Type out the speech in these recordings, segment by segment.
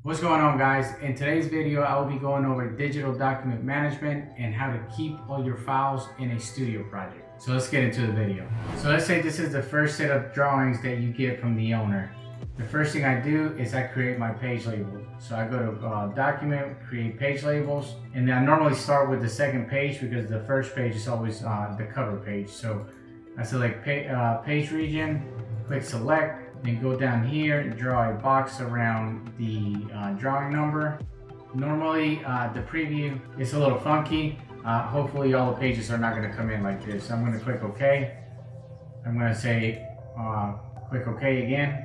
What's going on, guys? In today's video, I will be going over digital document management and how to keep all your files in a studio project. So let's get into the video. So let's say this is the first set of drawings that you get from the owner. The first thing I do is I create my page labels. So I go to document, create page labels, and then I normally start with the second page because the first page is always the cover page. So I select page region, click select, then go down here and draw a box around the drawing number. Normally the preview is a little funky. Hopefully all the pages are not going to come in like this. So I'm going to click OK. I'm going to say click OK again.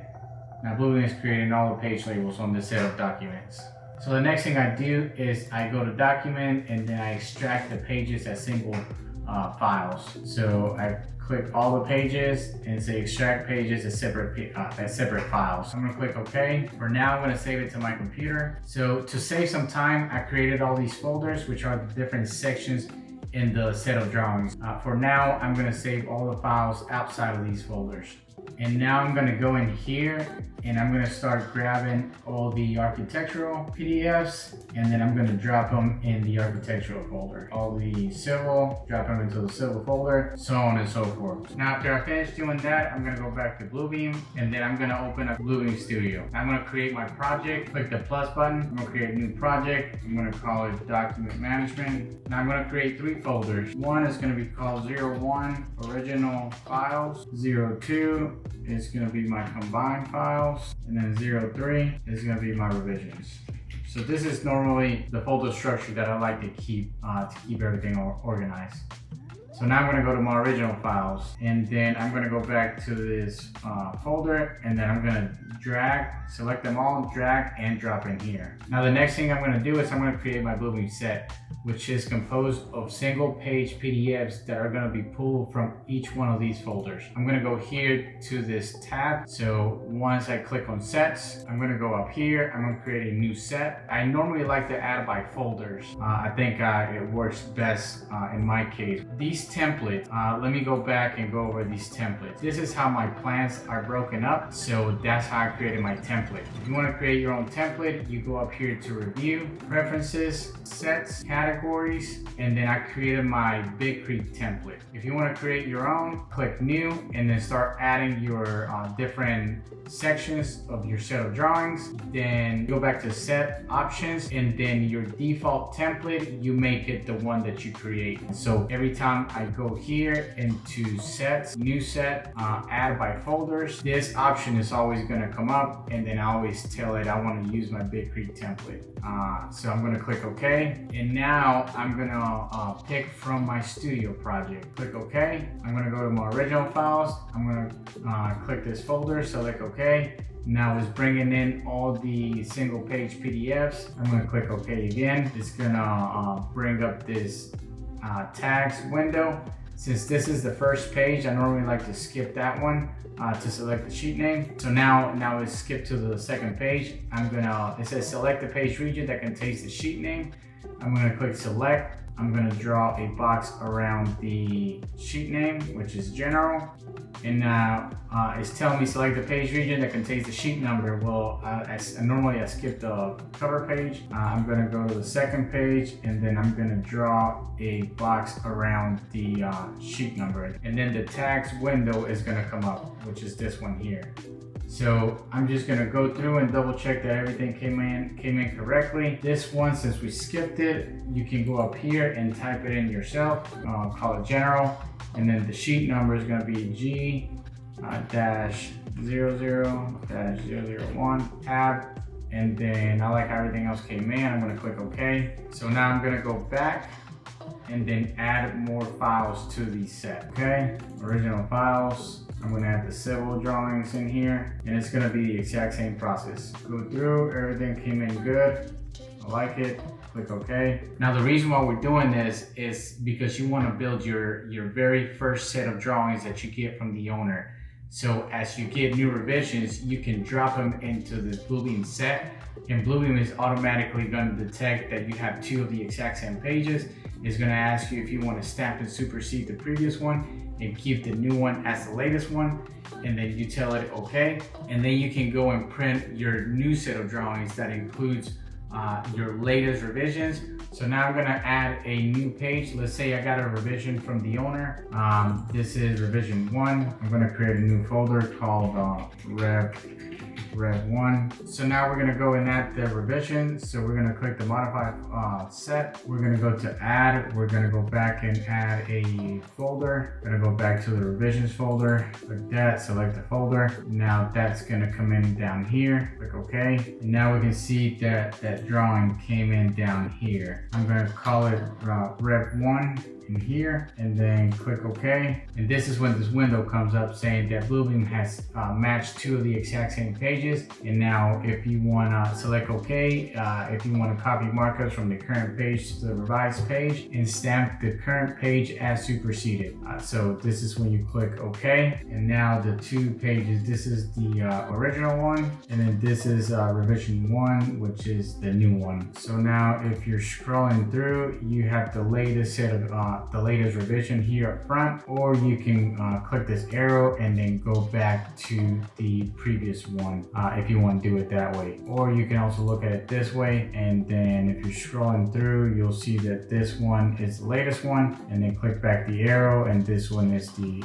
Now Bluebeam is creating all the page labels on this set of documents. So the next thing I do is I go to document and then I extract the pages as single files. So I click all the pages and say extract pages as separate files. I'm gonna click OK. For now, I'm gonna save it to my computer. So to save some time, I created all these folders, which are the different sections in the set of drawings. For now, I'm gonna save all the files outside of these folders. And now I'm gonna go in here and I'm gonna start grabbing all the architectural PDFs, and then I'm gonna drop them in the architectural folder. All the civil, drop them into the civil folder, so on and so forth. Now after I finish doing that, I'm gonna go back to Bluebeam, and then I'm gonna open up Bluebeam Studio. I'm gonna create my project, click the plus button, I'm gonna create a new project. I'm gonna call it document management. Now I'm gonna create 3 folders. One is gonna be called 01 original files, 02 is going to be my combined files, and then 03 is going to be my revisions. So this is normally the folder structure that I like to keep everything organized. So now I'm going to go to my original files, and then I'm going to go back to this folder, and then I'm going to drag, select them all, drag, and drop in here. Now the next thing I'm going to do is I'm going to create my Bluebeam set, which is composed of single page PDFs that are going to be pulled from each one of these folders. I'm going to go here to this tab. So once I click on sets, I'm going to go up here. I'm going to create a new set. I normally like to add by folders. I think it works best in my case. These templates, let me go back and go over these templates. This is how my plans are broken up. So that's how I created my template. If you want to create your own template, you go up here to review, preferences, sets, categories, and then I created my Big Creek template. If you want to create your own, click new and then start adding your different sections of your set of drawings. Then go back to set options, and then your default template, you make it the one that you create. So every time I go here into sets, new set, add by folders, this option is always going to come up, and then I always tell it I want to use my Big Creek template. So I'm going to click OK, and now I'm going to pick from my studio project. Click OK. I'm going to go to my original files. I'm going to click this folder, select OK. Now it's bringing in all the single page PDFs. I'm going to click OK again. It's going to bring up this tags window. Since this is the first page, I normally like to skip that one to select the sheet name. So now it's skipped to the second page. It says select the page region that contains the sheet name. I'm going to click select. I'm going to draw a box around the sheet name, which is general. And now it's telling me select the page region that contains the sheet number. Well, normally I skip the cover page. I'm going to go to the second page, and then I'm going to draw a box around the sheet number. And then the tags window is going to come up, which is this one here. So I'm just gonna go through and double check that everything came in correctly. This one, since we skipped it, you can go up here and type it in yourself. Call it general, and then the sheet number is gonna be G dash 00-001 tab. And then I like how everything else came in. I'm gonna click OK. So now I'm gonna go back and then add more files to the set. Okay, original files. I'm going to add the civil drawings in here, and it's going to be the exact same process. Go through, everything came in good. I like it. Click OK. Now the reason why we're doing this is because you want to build your very first set of drawings that you get from the owner. So as you get new revisions, you can drop them into this Bluebeam set, and Bluebeam is automatically going to detect that you have 2 of the exact same pages. It's going to ask you if you want to stamp and supersede the previous one, and keep the new one as the latest one, and then you tell it okay, and then you can go and print your new set of drawings that includes your latest revisions. So now I'm gonna add a new page. Let's say I got a revision from the owner. This is revision 1. I'm gonna create a new folder called Rev 1. So now we're gonna go and add the revision. So we're gonna click the modify set. We're gonna go to add. We're gonna go back and add a folder. Gonna go back to the revisions folder. Like that, select the folder. Now that's gonna come in down here. Click OK. And now we can see that that drawing came in down here. I'm gonna call it Rev 1 in here, and then click OK. And this is when this window comes up saying that Bluebeam has matched 2 of the exact same pages. And now if you want to select OK, if you want to copy markups from the current page to the revised page and stamp the current page as superseded. So this is when you click OK. And now the 2 pages, this is the original one, and then this is revision 1, which is the new one. So now if you're scrolling through, you have the latest set of the latest revision here up front, or you can click this arrow and then go back to the previous one if you want to do it that way. Or you can also look at it this way, and then if you're scrolling through, you'll see that this one is the latest one, and then click back the arrow, and this one is the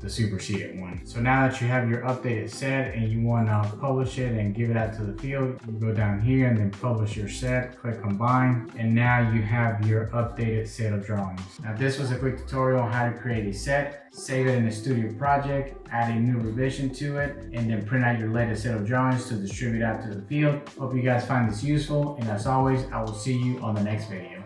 superseded one. So now that you have your updated set and you want to publish it and give it out to the field, you go down here and then publish your set, click combine, and now you have your updated set of drawings. Now this was a quick tutorial on how to create a set, save it in a studio project, add a new revision to it, and then print out your latest set of drawings to distribute out to the field. Hope you guys find this useful, and as always, I will see you on the next video.